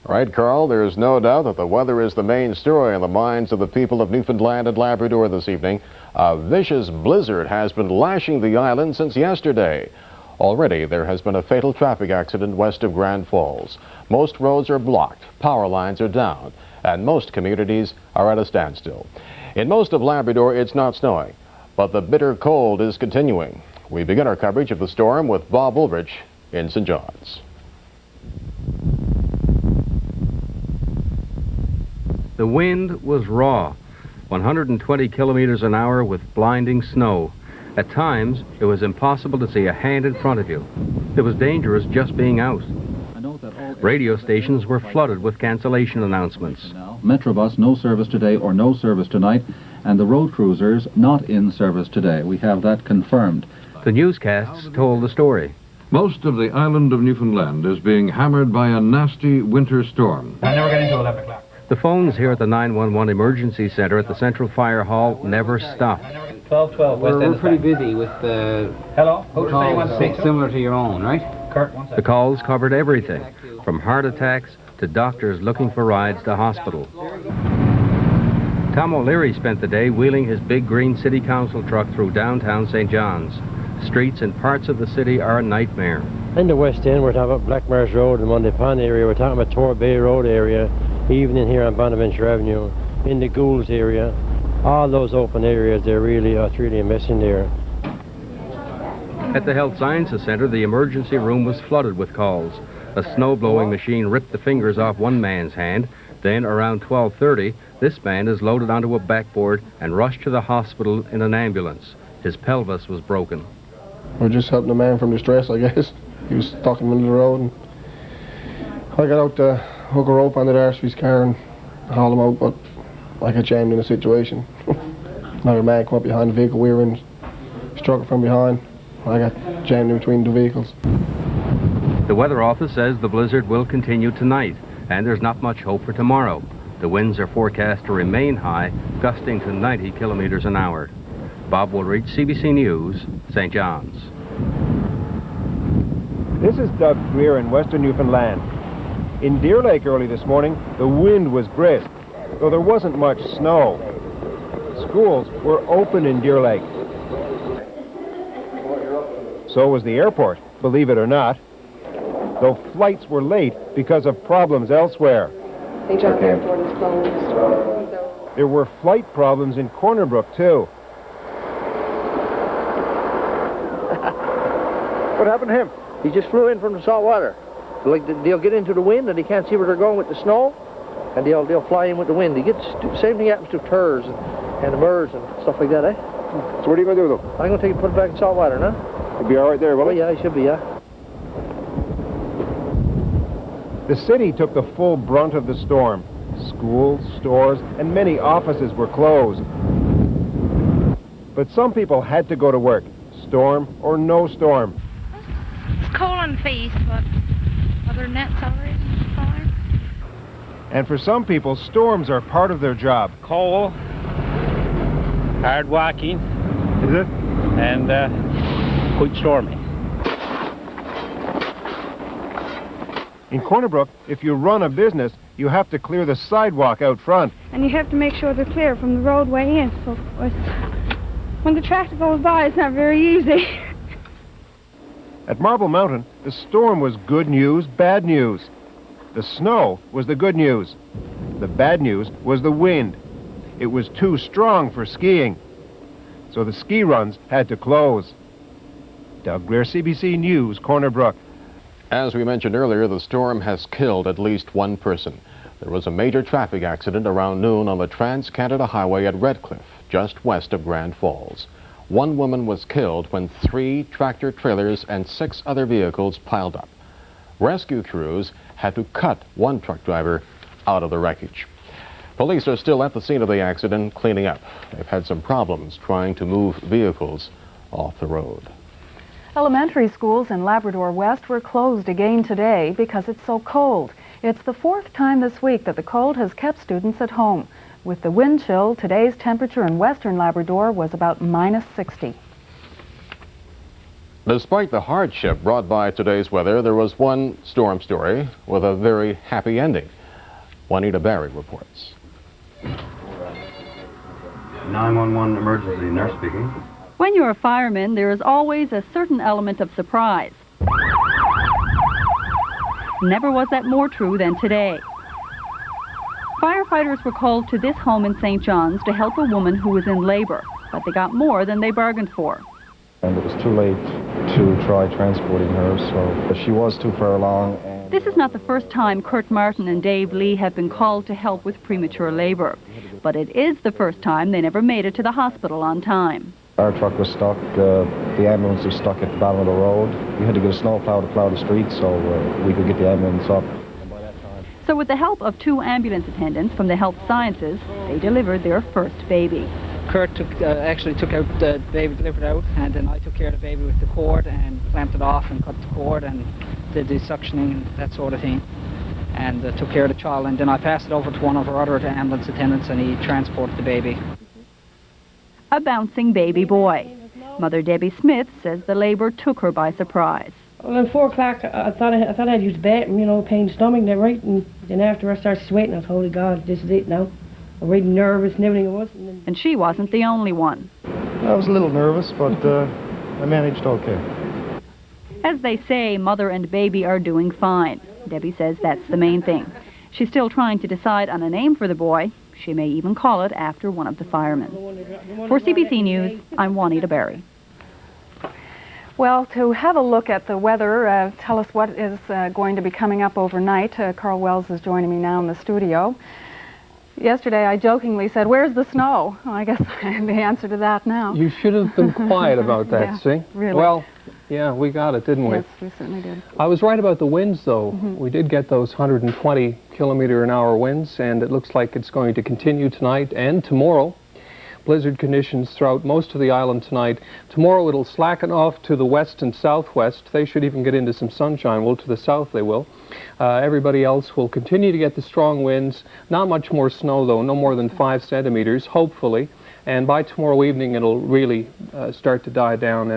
All right, Carl, there's no doubt that the weather is the main story in the minds of the people of Newfoundland and Labrador this evening. A vicious blizzard has been lashing the island since yesterday. Already, there has been a fatal traffic accident west of Grand Falls. Most roads are blocked, power lines are down, and most communities are at a standstill. In most of Labrador, it's not snowing, but the bitter cold is continuing. We begin our coverage of the storm with Bob Ulrich in St. John's. The wind was raw, 120 kilometers an hour with blinding snow. At times, it was impossible to see a hand in front of you. It was dangerous just being out. Radio stations were flooded with cancellation announcements. Metrobus, no service today or no service tonight, and the road cruisers not in service today. We have that confirmed. The newscasts told the story. Most of the island of Newfoundland is being hammered by a nasty winter storm. I never get into 11 o'clock. The phones here at the 911 emergency center at the Central Fire Hall never stopped. 1212 West End. We're pretty busy with Hello? calls similar to your own, right? Kurt, 1 second. The calls covered everything, from heart attacks to doctors looking for rides to hospital. Tom O'Leary spent the day wheeling his big green city council truck through downtown St. John's. Streets and parts of the city are a nightmare. In the West End, we're talking about Blackmarsh Road and Monday Pond area. We're talking about Tor Bay Road area, even in here on Bonaventure Avenue, in the Goulds area. All those open areas, it's really a mess in there. At the Health Sciences Center, the emergency room was flooded with calls. A snow-blowing machine ripped the fingers off one man's hand. Then, around 12:30, this man is loaded onto a backboard and rushed to the hospital in an ambulance. His pelvis was broken. We're just helping a man from distress, I guess. He was stuck in the middle of the road, and I got out to hook a rope onto the arse of his car and haul him out, but I got jammed in a situation. Another man come up behind the vehicle we were in, struck it from behind. I got jammed in between the vehicles. The weather office says the blizzard will continue tonight, and there's not much hope for tomorrow. The winds are forecast to remain high, gusting to 90 kilometers an hour. Bob Woolridge, CBC News, St. John's. This is Doug Greer in western Newfoundland. In Deer Lake early this morning, the wind was brisk, though there wasn't much snow. Schools were open in Deer Lake. So was the airport, believe it or not, though flights were late because of problems elsewhere. St. John's Airport is closed. There were flight problems in Corner Brook, too. What happened to him? He just flew in from the salt water. Like they'll get into the wind and he can't see where they're going with the snow, and they'll fly in with the wind. He gets same thing happens to turs and the birds and stuff like that, eh? So what are you going to do with him? I'm going to take it and put it back in salt water, no? He'll be all right there, will he? Yeah, he should be, yeah. The city took the full brunt of the storm. Schools, stores, and many offices were closed. But some people had to go to work, storm or no storm. It's cold on the face, but other than that, it's all right. Fine. And for some people, storms are part of their job. Cold, hard walking. Is it? And quite stormy. In Corner Brook, if you run a business, you have to clear the sidewalk out front. And you have to make sure they're clear from the roadway in. So when the tractor goes by, it's not very easy. At Marble Mountain, the storm was good news, bad news. The snow was the good news. The bad news was the wind. It was too strong for skiing. So the ski runs had to close. Doug Greer, CBC News, Corner Brook. As we mentioned earlier, the storm has killed at least one person. There was a major traffic accident around noon on the Trans-Canada Highway at Redcliffe, just west of Grand Falls. One woman was killed when 3 tractor trailers and 6 other vehicles piled up. Rescue crews had to cut one truck driver out of the wreckage. Police are still at the scene of the accident cleaning up. They've had some problems trying to move vehicles off the road. Elementary schools in Labrador West were closed again today because it's so cold. It's the 4th time this week that the cold has kept students at home. With the wind chill, today's temperature in western Labrador was about -60. Despite the hardship brought by today's weather, there was one storm story with a very happy ending. Juanita Barry reports. 911 emergency nurse speaking. When you're a fireman, there is always a certain element of surprise. Never was that more true than today. Firefighters were called to this home in St. John's to help a woman who was in labor, but they got more than they bargained for. And it was too late to try transporting her, so she was too far along. This is not the first time Kurt Martin and Dave Lee have been called to help with premature labor, but it is the first time they never made it to the hospital on time. Our truck was stuck, the ambulance was stuck at the bottom of the road. We had to get a snowplow to plow the street so we could get the ambulance up. So with the help of 2 ambulance attendants from the health sciences, they delivered their first baby. Kurt actually took out the baby, delivered out, and then I took care of the baby with the cord and clamped it off and cut the cord and did the suctioning and that sort of thing. And took care of the child, and then I passed it over to one of our other ambulance attendants and he transported the baby. A bouncing baby boy. Mother Debbie Smith says the labor took her by surprise. Well, at 4 o'clock, I thought I'd use the bathroom, you know, pain stomach, that right, and then after I started sweating, I was, holy God, this is it now. I'm really nervous and everything it was. And she wasn't the only one. I was a little nervous, but I managed okay. As they say, mother and baby are doing fine. Debbie says that's the main thing. She's still trying to decide on a name for the boy. She may even call it after one of the firemen. For CBC News, I'm Juanita Barry. Well, to have a look at the weather, tell us what is going to be coming up overnight. Carl Wells is joining me now in the studio. Yesterday I jokingly said, "Where's the snow?" Well, I guess I have the answer to that now. You should have been quiet about that, Yeah, see? really. Well, yeah, we got it, didn't we? Yes, we certainly did. I was right about the winds, though. We did get those 120 kilometer-an-hour winds, and it looks like it's going to continue tonight and tomorrow. Blizzard conditions throughout most of the island tonight. Tomorrow it'll slacken off to the west and southwest. They should even get into some sunshine. Well, to the south they will. Everybody else will continue to get the strong winds. Not much more snow, though, no more than 5 centimeters, hopefully. And by tomorrow evening it'll really start to die down. And